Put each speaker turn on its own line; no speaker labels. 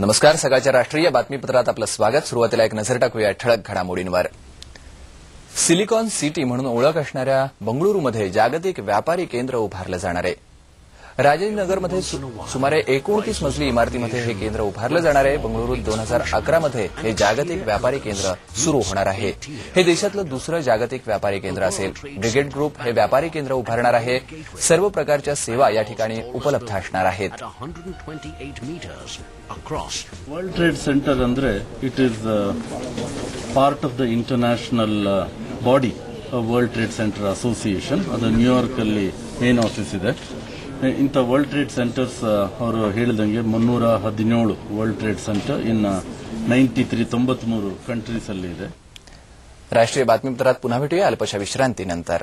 नमस्कार. सकाळच्या राष्ट्रीय बातमीपत्रात आपलं स्वागत. सुरुवातीला एक नजर टाकूया ठळक घडामोडींवर. सिलिकॉन सिटी म्हणून ओळख असणाऱ्या बंगळुरूमध्ये जागतिक व्यापारी केंद्र उभारलं जाणार आहे. राजेंद्रनगरमध्ये सुमारे 29 मजली इमारतीमध्ये हे केंद्र उभारलं जाणार आहे. बंगळुरूत 2011 मध्ये हे जागतिक व्यापारी केंद्र सुरू होणार आहे. हे देशातलं दुसरं जागतिक व्यापारी केंद्र असेल. ब्रिगेड ग्रुप हे व्यापारी केंद्र उभारणार आहे. सर्व प्रकारच्या सेवा या ठिकाणी उपलब्ध असणार आहेत.
ವರ್ಲ್ಡ್ ಟ್ರೇಡ್ ಸೆಂಟರ್ ಅಂದ್ರೆ it is part of the international body world trade centre association. ಅದು ನ್ಯೂಯಾರ್ಕ್ ಅಲ್ಲಿ ಮೇನ್ ಆಫೀಸ್ ಇದೆ. ಇಂಥ ವರ್ಲ್ಡ್ ಟ್ರೇಡ್ ಸೆಂಟರ್ಸ್ ಅವರು ಹೇಳಿದಂಗೆ 317 ವರ್ಲ್ಡ್ ಟ್ರೇಡ್ ಸೆಂಟರ್ ಇನ್ 93 ಕಂಟ್ರೀಸ್ ಅಲ್ಲಿ ಇದೆ.
राष्ट्रीय बातमीपत्रात पुन्हा भेटूया अल्पशा विश्रांतीनंतर.